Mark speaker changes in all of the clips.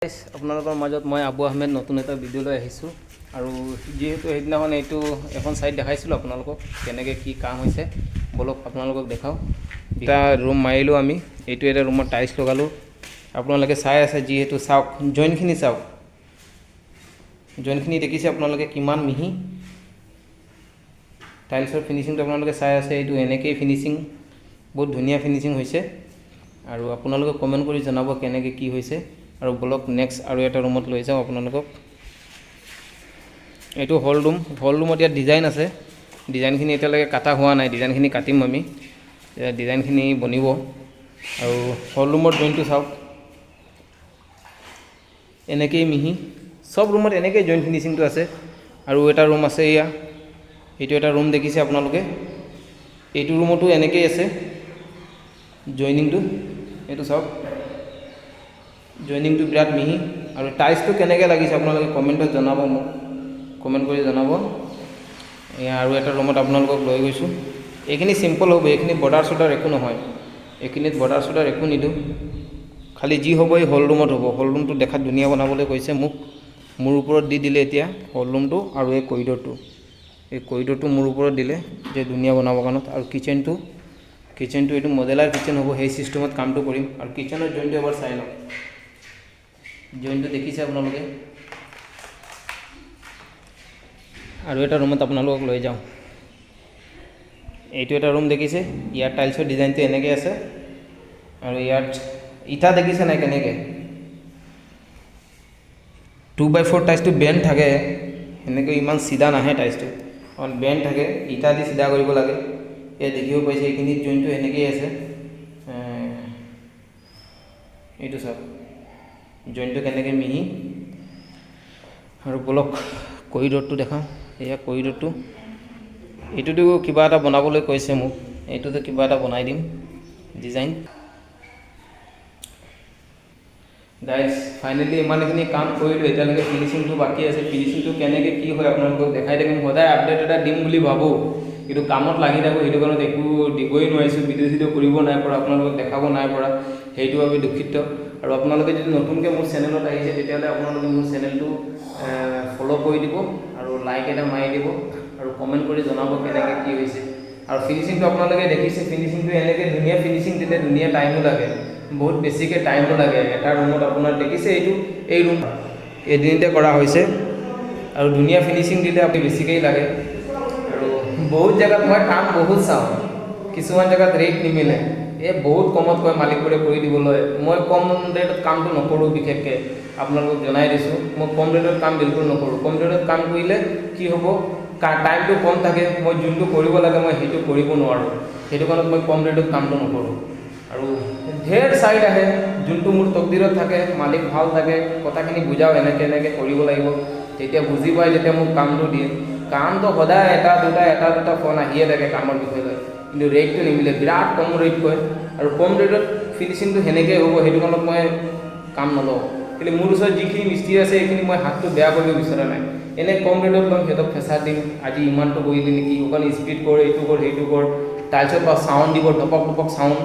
Speaker 1: আপোনালোকৰ মাজত মই আবু আহমেদ নতুন এটা ভিডিঅ' লৈ আহিছোঁ আৰু যিহেতু সেইদিনাখন এইটো এখন ছাইট দেখাইছিলোঁ আপোনালোকক কেনেকৈ কি কাম হৈছে বলক আপোনালোকক দেখাওঁ। এটা ৰুম মাৰিলোঁ আমি, এইটো এটা ৰুমত টাইলছ লগালোঁ। আপোনালোকে চাই আছে যিহেতু চাওক, জইনখিনি চাওক, জইনখিনি দেখিছে আপোনালোকে কিমান মিহি। টাইলছৰ ফিনিচিংটো আপোনালোকে চাই আছে, এইটো এনেকেই ফিনিচিং, বহুত ধুনীয়া ফিনিচিং হৈছে। আৰু আপোনালোকে কমেণ্ট কৰি জনাব কেনেকৈ কি হৈছে। আৰু ব্লক নেক্সট আৰু এটা ৰুমত লৈ যাওঁ আপোনালোকক। এইটো হল ৰুমত ইয়াত ডিজাইন আছে, ডিজাইনখিনি এতিয়ালৈকে কাটা হোৱা নাই, ডিজাইনখিনি কাটিম আমি, ডিজাইনখিনি বনিব। আৰু হল ৰুমৰ জইনটো চাওক, এনেকেই মিহি, চব ৰুমত এনেকেই জইন ফিনিচিংটো আছে। আৰু এটা ৰুম আছে এয়া, এইটো এটা ৰুম দেখিছে আপোনালোকে, এইটো ৰুমতো এনেকেই আছে জইনিংটো, এইটো চাওক, জইনিংটো বিৰাট মিহি। আৰু টাইলছটো কেনেকৈ লাগিছে আপোনালোকে কমেণ্টত জনাব, মোক কমেণ্ট কৰি জনাব। এয়া আৰু এটা ৰুমত আপোনালোকক লৈ গৈছোঁ। এইখিনি চিম্পল হ'ব, এইখিনি বৰ্ডাৰ চৰ্ডাৰ একো নহয়, এইখিনিত বৰ্ডাৰ চৰ্ডাৰ একো নিদিওঁ, খালি যি হ'ব এই হল ৰুমত হ'ব। হল ৰুমটো দেখাত ধুনীয়া বনাবলৈ কৈছে মোক, মোৰ ওপৰত দি দিলে এতিয়া হল ৰুমটো। আৰু এই কৰিডৰটো মোৰ ওপৰত দিলে যে ধুনীয়া বনাবৰ কাৰণত। আৰু কিটচেনটো এইটো মডেলাৰ কিটচেন হ'ব, সেই চিষ্টেমত কামটো কৰিম। আৰু কিটচেনৰ জইনটো এবাৰ চাই লওক, জইনটো দেখিছে আপোনালোকে। আৰু এটা ৰুমত আপোনালোকক লৈ যাওঁ, এইটো এটা ৰুম দেখিছে, ইয়াত টাইলছৰ ডিজাইনটো এনেকৈ আছে। আৰু ইয়াত ইটা দেখিছে নাই কেনেকৈ 2x4 টাইলছটো বেণ্ড থাকে, সেনেকৈ ইমান চিধা নাহে টাইলছটো, অকণ বেণ্ড থাকে, ইটা দি চিধা কৰিব লাগে। এই দেখিব পাইছে এইখিনিত জইনটো এনেকেই আছে, এইটো চাওক জইনটো কেনেকৈ মিহি। আৰু বলক কৰিডৰটো দেখাওঁ, এয়া কৰিডৰটো, এইটোতো কিবা এটা বনাবলৈ কৈছে মোক, এইটোতো কিবা এটা বনাই দিম ডিজাইন। গাইজ ফাইনেলি ইমানখিনি কাম কৰিলোঁ, এতিয়ালৈকে ফিনিচিংটো বাকী আছে। ফিনিচিংটো কেনেকৈ কি হয় আপোনালোকক দেখাই থাকিম, সদায় আপডেট এটা দিম বুলি ভাবোঁ, কিন্তু কামত লাগি থাকোঁ, সেইটো কাৰণত একো দিবই নোৱাৰিছোঁ, ভিডিঅ' কৰিব নাই পৰা, আপোনালোকক দেখাব নাই পৰা, সেইটো আমি দুখিত। আৰু আপোনালোকে যদি নতুনকৈ মোৰ চেনেলত আহিছে তেতিয়াহ'লে আপোনালোকে মোৰ চেনেলটো ফ'ল' কৰি দিব আৰু লাইক এটা মাৰি দিব আৰু কমেণ্ট কৰি জনাব কেনেকৈ কি হৈছে। আৰু ফিনিচিংটো আপোনালোকে দেখিছে, ফিনিচিংটো এনেকৈ ধুনীয়া ফিনিচিং দিলে ধুনীয়া টাইমো লাগে, বহুত বেছিকৈ টাইমো লাগে। এটা ৰুমত আপোনাৰ দেখিছে এই ৰুম এদিনতে কৰা হৈছে, আৰু ধুনীয়া ফিনিচিং দিলে আপুনি বেছিকেই লাগে। আৰু বহুত জেগাত মই কাম বহুত চাওঁ, কিছুমান জেগাত ৰেট নিমিলে, বহুত কমত কয় মালিকবোৰে কৰি দিবলৈ। মই কম ৰেটত কামটো নকৰোঁ, বিশেষকৈ আপোনালোকক জনাই দিছোঁ, মই কম ৰেটত কাম বিলকুল নকৰোঁ। কম ৰেটত কাম কৰিলে কি হ'ব, টাইমটো কম থাকে, মই যোনটো কৰিব লাগে মই সেইটো কৰিব নোৱাৰোঁ, সেইটো কাৰণত মই কম ৰেটত কামটো নকৰোঁ। আৰু ঢেৰ ছাইড আহে, যোনটো মোৰ তকদিৰত থাকে, মালিক ভাল থাকে, কথাখিনি বুজাওঁ এনেকৈ কৰিব লাগিব, তেতিয়া বুজি পায়, যেতিয়া মোক কামটো দিয়ে। কামটো সদায় এটা দুটা ফোন আহিয়ে থাকে কামৰ বিষয়ে লৈ, কিন্তু ৰেটটো নিমিলে, বিৰাট কম ৰেট কয়। আৰু কম ৰেটত ফিনিচিংটো সেনেকৈ হ'ব, সেইটো কাৰণত মই কাম নলওঁ। কিন্তু মোৰ ওচৰত যিখিনি মিস্ত্ৰী আছে এইখিনি মই হাতটো বেয়া কৰিব বিচৰা নাই, এনেই কম ৰেটত মই সিহঁতক প্ৰেছাৰ দিম, আজি ইমানটো কৰিলি নেকি, অকণ স্পীড কৰ, এইটো কৰ সেইটো কৰ। টাইলছত বা চাউণ্ড দিব, ধপক চাউণ্ড,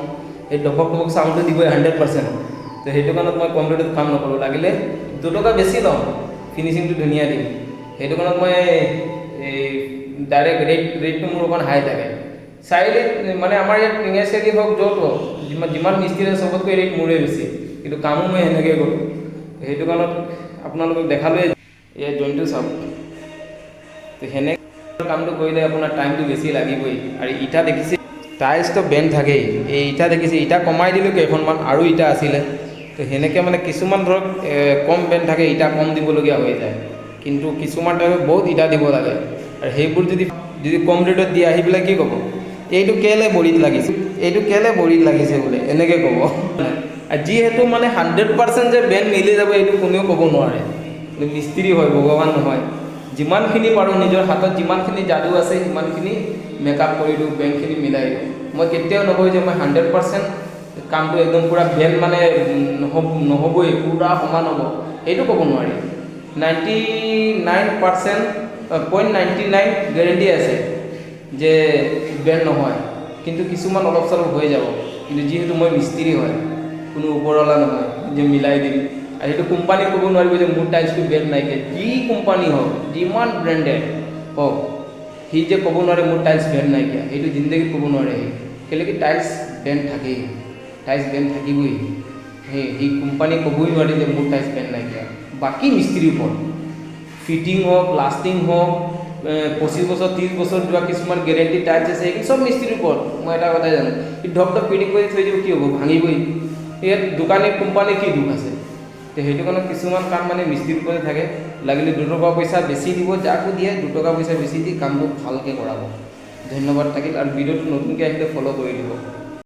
Speaker 1: এই ধপক চাউণ্ডটো দিবই 100%। তো সেইটো কাৰণত মই কম ৰেটত কাম নকৰোঁ, লাগিলে 2 টকা বেছি লওঁ, ফিনিচিংটো ধুনীয়া দিম। সেইটো কাৰণত মই এই ডাইৰেক্ট ৰেটটো মোৰ অকণ হাই থাকে। চাৰিআলিত মানে আমাৰ ইয়াত টিঙেচালি হওক, য'ত হওক, যিমান মিস্ত্ৰী আছে চবতকৈ ৰেট মোৰে বেছি, কিন্তু কামো মই সেনেকৈ কৰোঁ। সেইটো কাৰণত আপোনালোকক দেখালোৱে, এই জইনটো চাওক, তো সেনেকৈ কামটো কৰিলে আপোনাৰ টাইমটো বেছি লাগিবই। আৰু ইটা দেখিছে, টাইলছটো বেণ্ড থাকেই, এই ইটা দেখিছে, ইটা কমাই দিলোঁ কেইখনমান, আৰু ইটা আছিলে। তো সেনেকৈ মানে কিছুমান ধৰক কম বেণ্ড থাকে, ইটা কম দিবলগীয়া হৈ যায়, কিন্তু কিছুমান টাইমত বহুত ইটা দিব লাগে। আৰু সেইবোৰ যদি কম ৰেটত দি আহি পেলাই কি ক'ব, এইটো কেলৈ বৰিত লাগিছে, এইটো কেলৈ বৰিত লাগিছে বোলে, এনেকৈ ক'ব। আৰু যিহেতু মানে 100% যে বেণ্ড মিলি যাব এইটো কোনেও ক'ব নোৱাৰে, মিস্ত্ৰী হয়, ভগৱান নহয়। যিমানখিনি পাৰোঁ নিজৰ হাতত যিমানখিনি যাদু আছে সিমানখিনি মেকআপ কৰি দিওঁ, বেণ্ডখিনি মিলাই দিওঁ। মই কেতিয়াও নকওঁ যে মই 100% কামটো একদম পূৰা বেণ্ড মানে নহ'বই, পূৰা সমান হ'ব, সেইটো ক'ব নোৱাৰি। 99.99 গেৰেণ্টি আছে যে বেণ্ড নহয়, কিন্তু কিছুমান অলপ চলপ হৈ যাব। কিন্তু যিহেতু মই মিস্ত্ৰী হয়, কোনো ওপৰৱালা নহয় যে মিলাই দিম, আৰু সেইটো কোম্পানী ক'ব নোৱাৰিব যে মোৰ টাইলছটো বেণ্ড নাইকিয়া, যি কোম্পানী হওক যিমান ব্ৰেণ্ডেড হওক সি যে ক'ব নোৱাৰে মোৰ টাইলছ বেণ্ড নাইকিয়া, এইটো জিন্দগীত ক'ব নোৱাৰে সি, কেলৈ কি টাইলছ বেণ্ড থাকেই, টাইলছ বেণ্ড থাকিবই, সেই কোম্পানী ক'বই নোৱাৰে যে মোৰ টাইলছ বেণ্ড নাইকিয়া। বাকী মিস্ত্ৰীৰ ওপৰত ফিটিং হওক, লাষ্টিং হওক, 25 বছৰ 30 বছৰ যোৱা কিছুমান গেৰেণ্টি টাইলছ আছে, সেইখিনি চব মিস্ত্ৰীৰ ওপৰত। মই এটা কথাই জানো, সি ধপ ফিটিং কৰি থৈ দিব, কি হ'ব, ভাঙিবই। ইয়াত দোকানী কোম্পানী কি দুখ আছে? তো সেইটো কাৰণে কিছুমান কাম মানে মিস্ত্ৰীৰ ওপৰতে থাকে, লাগিলে 2 টকা পইচা বেছি দিব, যাকো দিয়ে 2 টকা পইচা বেছি দি কামটো ভালকৈ কৰাব। ধন্যবাদ থাকিল, আৰু ভিডিঅ'টো নতুনকৈ আহিলে ফ'ল' কৰি দিব।